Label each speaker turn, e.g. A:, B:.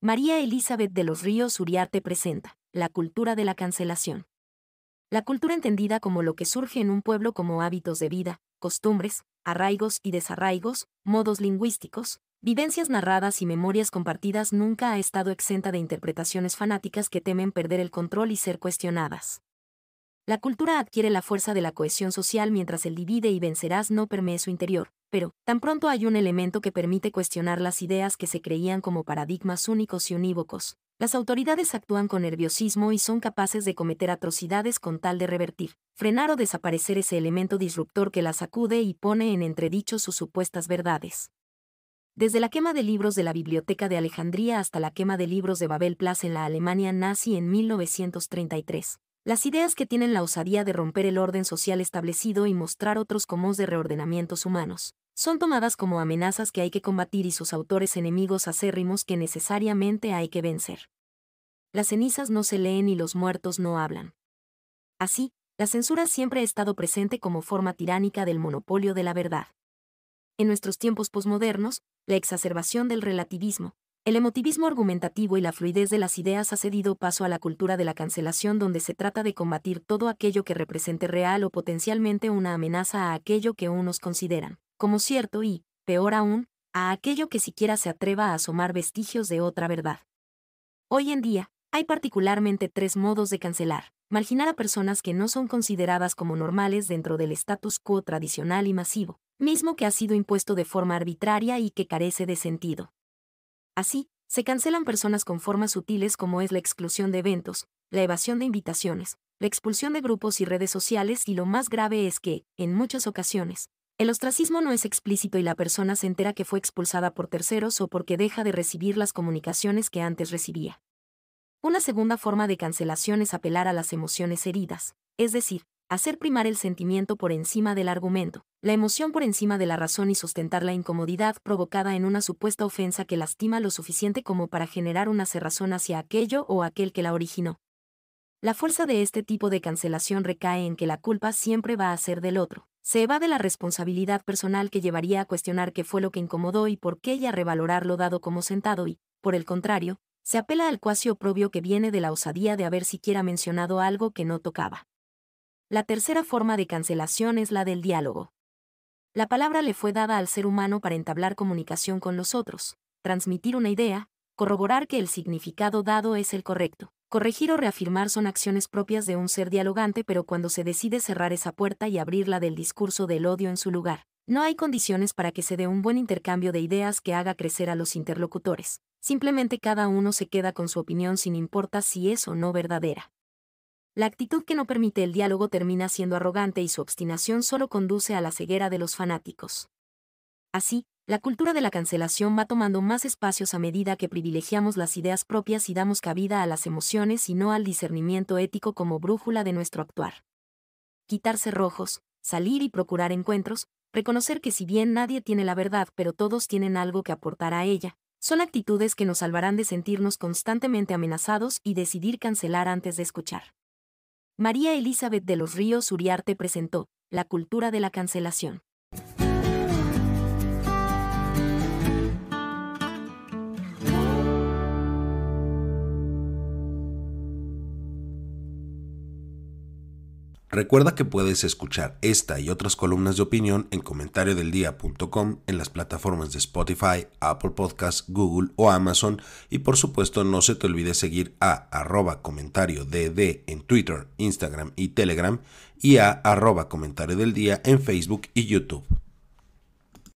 A: María Elizabeth de los Ríos Uriarte presenta La cultura de la cancelación. La cultura entendida como lo que surge en un pueblo como hábitos de vida, costumbres, arraigos y desarraigos, modos lingüísticos, vivencias narradas y memorias compartidas nunca ha estado exenta de interpretaciones fanáticas que temen perder el control y ser cuestionadas. La cultura adquiere la fuerza de la cohesión social mientras el divide y vencerás no permee su interior, pero, tan pronto hay un elemento que permite cuestionar las ideas que se creían como paradigmas únicos y unívocos, las autoridades actúan con nerviosismo y son capaces de cometer atrocidades con tal de revertir, frenar o desaparecer ese elemento disruptor que las sacude y pone en entredicho sus supuestas verdades. Desde la quema de libros de la Biblioteca de Alejandría hasta la quema de libros de Babel Platz en la Alemania nazi en 1933. Las ideas que tienen la osadía de romper el orden social establecido y mostrar otros comos de reordenamientos humanos, son tomadas como amenazas que hay que combatir y sus autores enemigos acérrimos que necesariamente hay que vencer. Las cenizas no se leen y los muertos no hablan. Así, la censura siempre ha estado presente como forma tiránica del monopolio de la verdad. En nuestros tiempos posmodernos, la exacerbación del relativismo, el emotivismo argumentativo y la fluidez de las ideas ha cedido paso a la cultura de la cancelación donde se trata de combatir todo aquello que represente real o potencialmente una amenaza a aquello que unos consideran como cierto y, peor aún, a aquello que siquiera se atreva a asomar vestigios de otra verdad. Hoy en día, hay particularmente tres modos de cancelar: marginar a personas que no son consideradas como normales dentro del status quo tradicional y masivo, mismo que ha sido impuesto de forma arbitraria y que carece de sentido. Así, se cancelan personas con formas sutiles como es la exclusión de eventos, la evasión de invitaciones, la expulsión de grupos y redes sociales y lo más grave es que, en muchas ocasiones, el ostracismo no es explícito y la persona se entera que fue expulsada por terceros o porque deja de recibir las comunicaciones que antes recibía. Una segunda forma de cancelación es apelar a las emociones heridas, es decir, hacer primar el sentimiento por encima del argumento, la emoción por encima de la razón y sustentar la incomodidad provocada en una supuesta ofensa que lastima lo suficiente como para generar una cerrazón hacia aquello o aquel que la originó. La fuerza de este tipo de cancelación recae en que la culpa siempre va a ser del otro. Se evade la responsabilidad personal que llevaría a cuestionar qué fue lo que incomodó y por qué y a revalorar lo dado como sentado y, por el contrario, se apela al cuasi oprobio que viene de la osadía de haber siquiera mencionado algo que no tocaba. La tercera forma de cancelación es la del diálogo. La palabra le fue dada al ser humano para entablar comunicación con los otros, transmitir una idea, corroborar que el significado dado es el correcto. Corregir o reafirmar son acciones propias de un ser dialogante, pero cuando se decide cerrar esa puerta y abrirla del discurso del odio en su lugar, no hay condiciones para que se dé un buen intercambio de ideas que haga crecer a los interlocutores. Simplemente cada uno se queda con su opinión sin importar si es o no verdadera. La actitud que no permite el diálogo termina siendo arrogante y su obstinación solo conduce a la ceguera de los fanáticos. Así, la cultura de la cancelación va tomando más espacios a medida que privilegiamos las ideas propias y damos cabida a las emociones y no al discernimiento ético como brújula de nuestro actuar. Quitarse rojos, salir y procurar encuentros, reconocer que si bien nadie tiene la verdad pero todos tienen algo que aportar a ella, son actitudes que nos salvarán de sentirnos constantemente amenazados y decidir cancelar antes de escuchar. María Elizabeth de los Ríos Uriarte presentó La cultura de la cancelación.
B: Recuerda que puedes escuchar esta y otras columnas de opinión en comentariodeldia.com, en las plataformas de Spotify, Apple Podcasts, Google o Amazon, y por supuesto no se te olvide seguir a @comentarioded en Twitter, Instagram y Telegram y a @comentariodeldia en Facebook y YouTube.